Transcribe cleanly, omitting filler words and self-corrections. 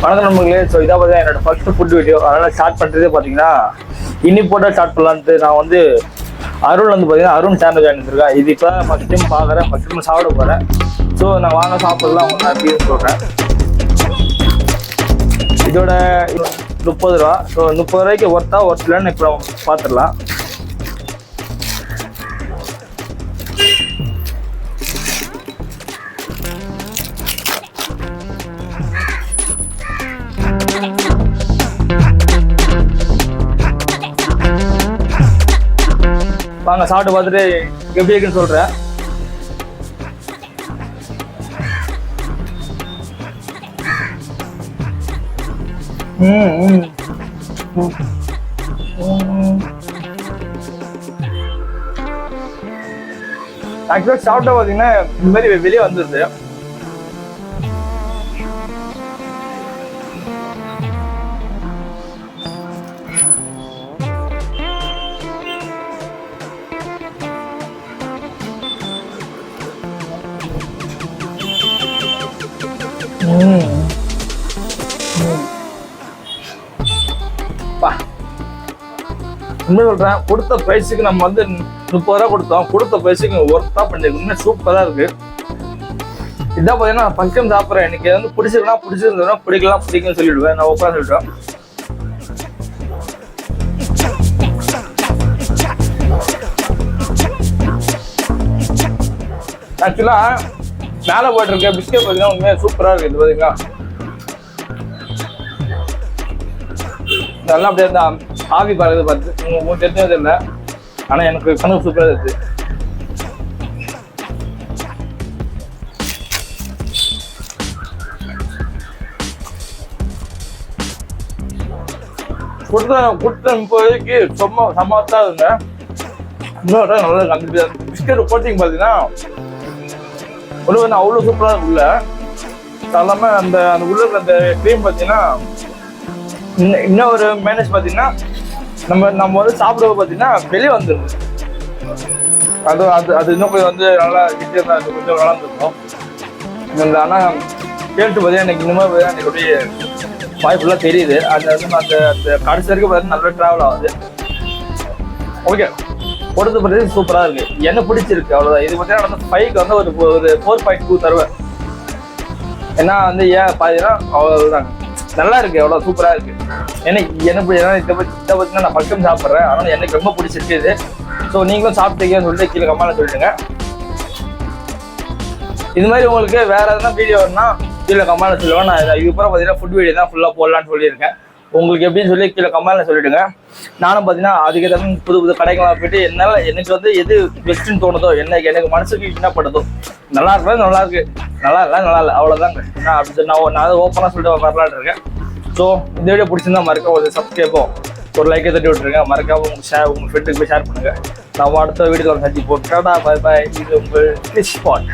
வணக்கம் நண்பர்களே. ஸோ இதாக பார்த்தா என்னோட ஃபர்ஸ்ட் ஃபுட் வீடியோ. அதனால் ஸ்டார்ட் பண்ணுறதே பார்த்தீங்கன்னா இன்னைக்கு போட்டால் ஸ்டார்ட் பண்ணலான்ட்டு நான் வந்து அருண் வந்து பார்த்தீங்கன்னா அருண் சேனல் ஜாயின் பண்ணிருக்கேன். இது இப்போ தான் ஃபஸ்ட் டைம் பார்க்குறேன், ஃபஸ்ட் டைம் சாப்பிட போகிறேன். ஸோ நான் வாங்க சாப்பிடலாம் அவங்க அப்படின்னு சொல்கிறேன். இதோட 30 ரூபா. ஸோ 30 ரூபாய்க்கு ஒர்த்தான்னு இப்போ பார்த்துடலாம். வாங்க சாப்பிட்டு பார்த்துட்டு எப்படி இருக்குன்னு சொல்கிறேன். ஆக்சுவலாக சாப்பிட்டா பார்த்தீங்கன்னா இந்த மாதிரி வெளியே வந்துடுது. உண்மை சொல்றேன், கொடுத்த பிரைஸுக்கு நம்ம வந்து 30 ரூபா கொடுத்தோம். கொடுத்த பிரைஸுக்கு ஒர்த்தா பண்ணிருக்கு. இன்னும் சூப்பரா இருக்கு. இதான் பார்த்தீங்கன்னா ஃபர்ஸ்ட் டைம் சாப்பிட்றேன். எனக்கு வந்து பிடிச்சிருந்ததுன்னா பிடிக்கலாம் பிடிக்கும்னு சொல்லிடுவேன். நான் உட்காந்து சொல்லிடுவேன். ஆக்சுவலா மேலே போயிட்டு இருக்க பிஸ்கெட் பார்த்தீங்கன்னா உண்மையாக சூப்பராக இருக்கு. இது பார்த்தீங்கன்னா நல்லா அப்படியே இருந்தா ஆவி பறகுது பார்த்து உங்களுக்கு தெரிஞ்சது இல்லை. ஆனால் எனக்கு கணக்கு சூப்பராக இருக்கு. கொடுத்த 30 ரூபாய்க்கு சமத்தான் இருந்தேன். இன்னொரு நல்லா இருக்கு. அந்த பிஸ்கெட் போட்டிங்க பார்த்தீங்கன்னா உள்ள வந்து அவ்வளோ சூப்பராக இருக்கு. உள்ள எல்லாமே அந்த உள்ள அந்த க்ரீம் பார்த்தீங்கன்னா இன்னும் ஒரு மேனேஜ் பார்த்தீங்கன்னா நம்ம வந்து சாப்பிடுவோம் பார்த்தீங்கன்னா வெளியே வந்துடுது. அது இன்னும் கொஞ்சம் வந்து நல்லா கிட்டே அது கொஞ்சம் நல்லா இருந்திருக்கும். இந்த ஆனால் கேட்டு பார்த்தீங்கன்னா எனக்கு இன்னுமே பார்த்தீங்கன்னா எனக்கு அப்படியே வாய்ப்புலாம் தெரியுது. அது வந்து அந்த கடைசி வரைக்கும் பார்த்தீங்கன்னா நல்லா ட்ராவல் ஆகுது. ஓகே, கொடுத்த பிறகு சூப்பராக இருக்கு. என்ன பிடிச்சிருக்கு அவ்வளோதான். இது பார்த்தீங்கன்னா வந்து 5க்கு வந்து ஒரு 4.2 தருவேன். ஏன்னா வந்து ஏன் பார்த்தீங்கன்னா அவ்வளோதாங்க, நல்லா இருக்கு. எவ்வளோ சூப்பராக இருக்கு. எனக்கு என்ன இதை பார்த்தீங்கன்னா நான் பக்கம் சாப்பிட்றேன். அதனால எனக்கு ரொம்ப பிடிச்சிருக்கு இது. ஸோ நீங்களும் சாப்பிட்டீங்கன்னு சொல்லிட்டு கீழே கமெண்ட்ல சொல்லிட்டுங்க. இது மாதிரி உங்களுக்கு வேற எதனா வீடியோ வேணும்னா கீழே கமெண்ட்ல சொல்லுவேன். நான் இதுக்கப்புறம் பார்த்தீங்கன்னா ஃபுட் வீடியோ தான் ஃபுல்லாக போடலான்னு சொல்லியிருக்கேன். உங்களுக்கு எப்படின்னு சொல்லி கீழே கமெண்ட்ல சொல்லிட்டுங்க. நானும் பார்த்தீங்கன்னா அதுக்கு ஏதாவது புது கடைகளாக போயிட்டு எனக்கு வந்து எது பெஸ்ட்டுன்னு தோணுதோ, எனக்கு மனசுக்கு என்ன படுதோ, நல்லா இருக்கு நல்லா இருக்கு, நல்லா இல்லை அவ்வளோதாங்க. நான் அப்படி நான் அதை ஓப்பனாக சொல்லிட்டு வரலான்னு இருக்கேன். ஸோ இந்த வீடியோ பிடிச்சிருந்தா மறக்காம ஒரு சப்ஸ்கிரைபும் ஒரு லைக்கை தட்டி விட்டுருங்க. மறக்காம உங்கள் ஃப்ரெண்டுக்கு போய் ஷேர் பண்ணுங்க. நான் அடுத்த வீடியோவில் சந்திப்போம். Tata, bye bye. இது உங்கள் ஃபிஷ் ஸ்பாட்.